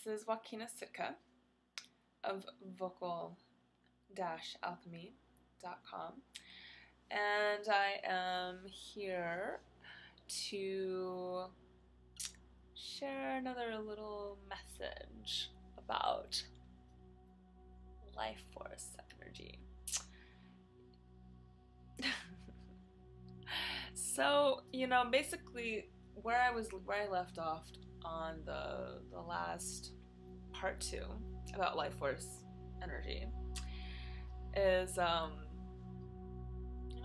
This is Wahkeena Sitka of vocal-alchemy.com, and I am here to share another little message about life force energy. So, basically where I left off on the last part 2 about life force energy is I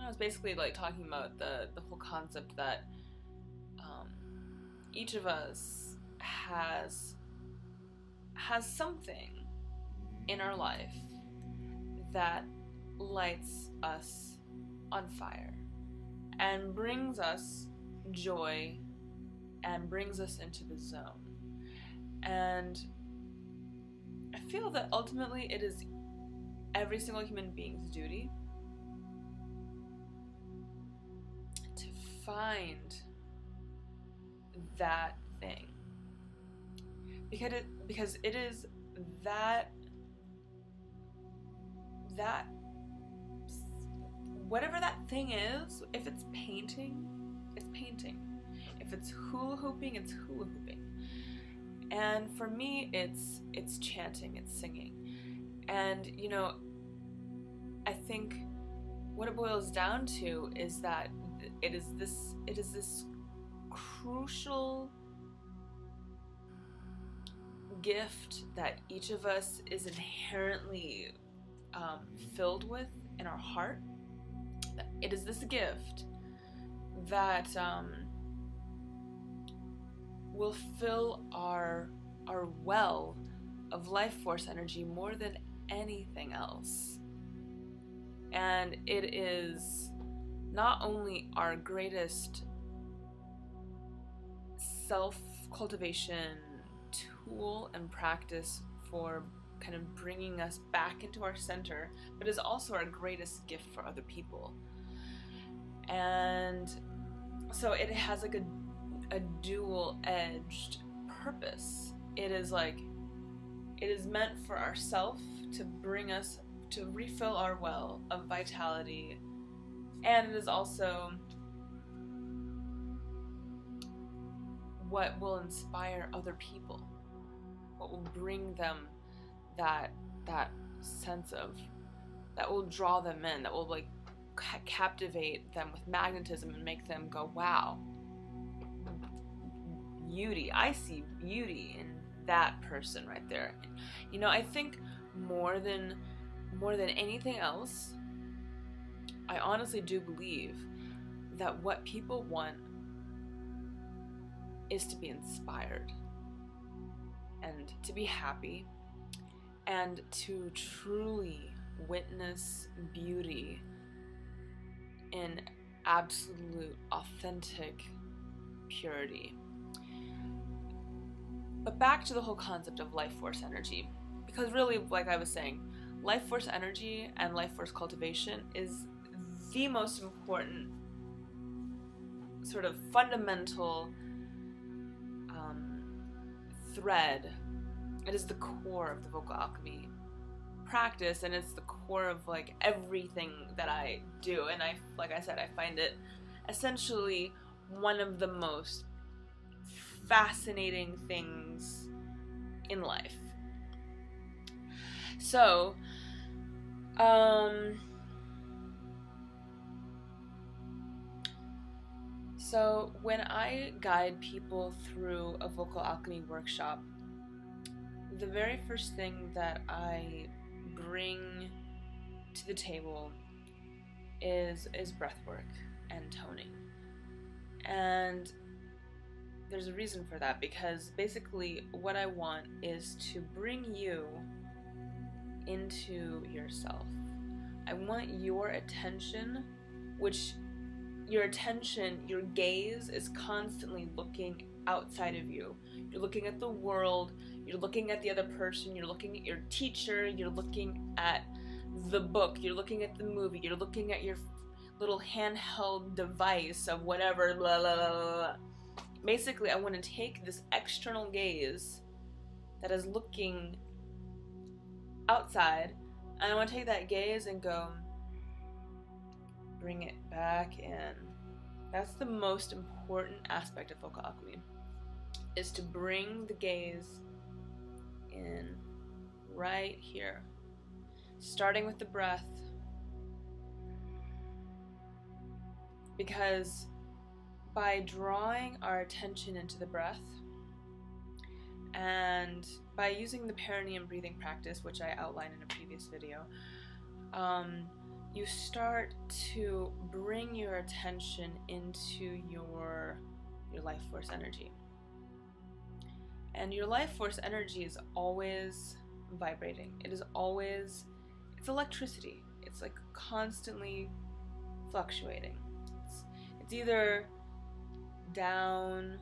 was basically like talking about the whole concept that each of us has something in our life that lights us on fire and brings us joy and brings us into the zone. And I feel that ultimately it is every single human being's duty to find that thing, because it is that whatever that thing is. If it's painting, it's painting. If it's hula hooping, it's hula hooping. And for me, it's chanting, it's singing. And I think what it boils down to is that it is this crucial gift that each of us is inherently filled with in our heart. It is this gift that will fill our well of life force energy more than anything else. And it is not only our greatest self-cultivation tool and practice for kind of bringing us back into our center, but is also our greatest gift for other people. And so it has like a dual-edged purpose. It is meant for ourselves to bring us to refill our well of vitality, and it is also what will inspire other people, what will bring them that sense of, that will draw them in, that will like captivate them with magnetism and make them go, wow, beauty. I see beauty in that person right there. I think more than anything else, I honestly do believe that what people want is to be inspired and to be happy and to truly witness beauty in absolute, authentic purity. But back to the whole concept of life force energy, because really, like I was saying, life force energy and life force cultivation is the most important sort of fundamental thread. It is the core of the vocal alchemy practice, and it's the core of like everything that I do. And like I said, I find it essentially one of the most fascinating things in life. So when I guide people through a vocal alchemy workshop, the very first thing that I bring to the table is breath work and toning. And there's a reason for that, because basically what I want is to bring you into yourself. I want your attention, your gaze is constantly looking outside of you. You're looking at the world, you're looking at the other person, you're looking at your teacher, you're looking at the book, you're looking at the movie, you're looking at your little handheld device of whatever, blah, blah, blah, blah. Basically, I want to take this external gaze that is looking outside, and I want to take that gaze and go, bring it back in. That's the most important aspect of vocal alchemy, is to bring the gaze in right here, starting with the breath, because by drawing our attention into the breath and by using the perineum breathing practice, which I outlined in a previous video, you start to bring your attention into your life force energy. And your life force energy is always vibrating. It is always, it's electricity. It's like constantly fluctuating. It's either down,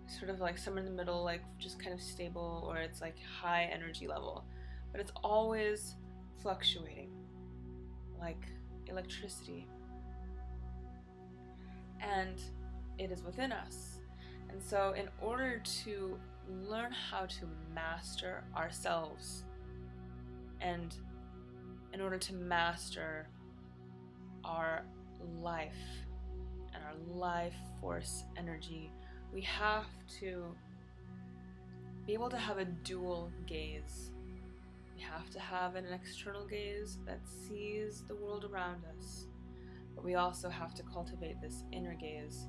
sort of like somewhere in the middle, like just kind of stable, or it's like high energy level. But it's always fluctuating, like electricity. And it is within us. And so in order to learn how to master ourselves, and in order to master our life and our life force energy, we have to be able to have a dual gaze. We have to have an external gaze that sees the world around us, but we also have to cultivate this inner gaze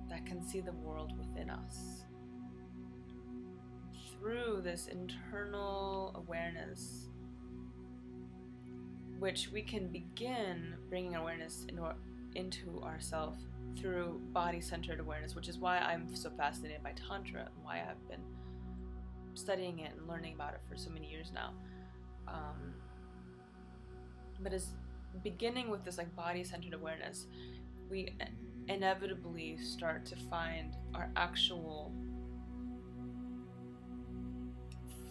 that can see the world within us. Through this internal awareness, which we can begin bringing awareness into ourselves through body-centered awareness, which is why I'm so fascinated by Tantra and why I've been studying it and learning about it for so many years now. But as beginning with this like body-centered awareness, we inevitably start to find our actual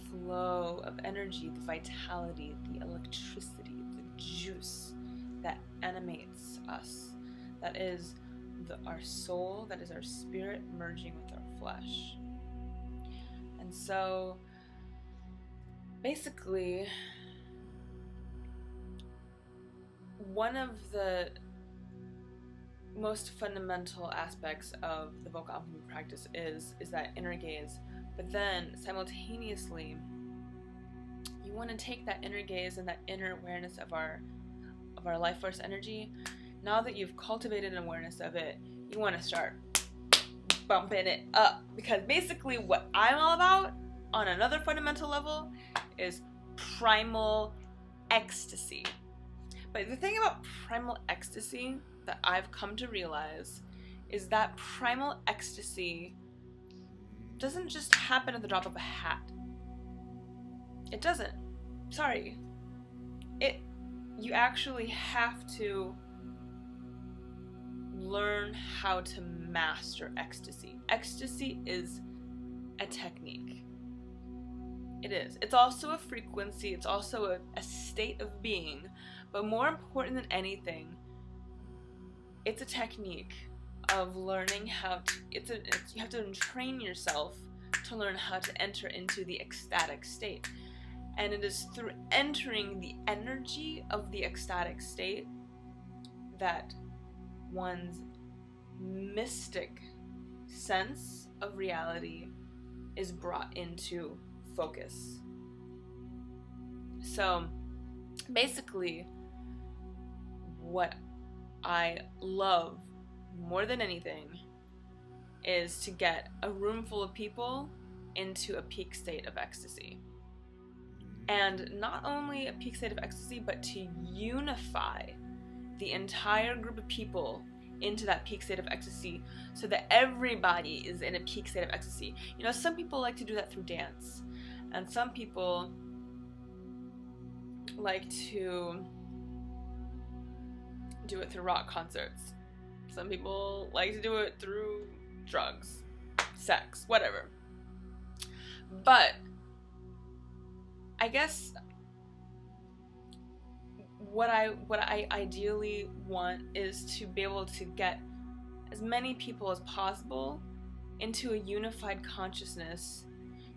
flow of energy, the vitality, the electricity, the juice that animates us, that is our soul, that is our spirit merging with our flesh. And so basically, one of the most fundamental aspects of the vocal alchemy practice is that inner gaze. But then simultaneously, you want to take that inner gaze and that inner awareness of our life force energy. Now that you've cultivated an awareness of it, you want to start bumping it up, because basically what I'm all about on another fundamental level is primal ecstasy. But the thing about primal ecstasy that I've come to realize is that primal ecstasy doesn't just happen at the drop of a hat. It doesn't. Sorry. You actually have to learn how to master ecstasy. Ecstasy is a technique. It is. It's also a frequency. It's also a state of being. But more important than anything, it's a technique of learning how to, you have to train yourself to learn how to enter into the ecstatic state. And it is through entering the energy of the ecstatic state that one's mystic sense of reality is brought into focus. So basically, what I love more than anything is to get a room full of people into a peak state of ecstasy. And not only a peak state of ecstasy, but to unify the entire group of people into that peak state of ecstasy, so that everybody is in a peak state of ecstasy. You know, some people like to do that through dance, and some people like to do it through rock concerts. Some people like to do it through drugs, sex, whatever. But I guess what I ideally want is to be able to get as many people as possible into a unified consciousness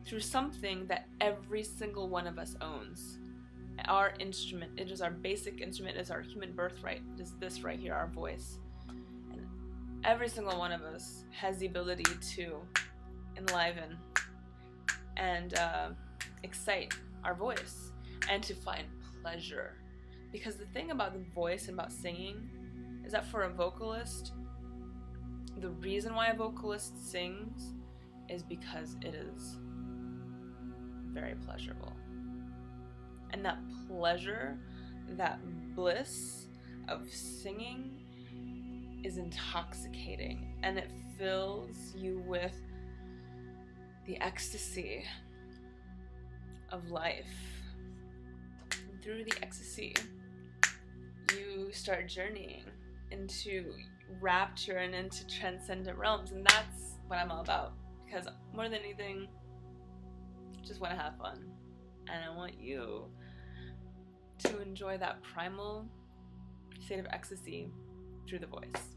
through something that every single one of us owns. Our instrument, it is our basic instrument, it is our human birthright. It is this right here, our voice. And every single one of us has the ability to enliven and excite our voice and to find pleasure. Because the thing about the voice and about singing is that for a vocalist, the reason why a vocalist sings is because it is very pleasurable. And that pleasure, that bliss of singing is intoxicating, and it fills you with the ecstasy of life. And through the ecstasy, you start journeying into rapture and into transcendent realms, and that's what I'm all about. Because more than anything, I just want to have fun, and I want you to enjoy that primal state of ecstasy through the voice.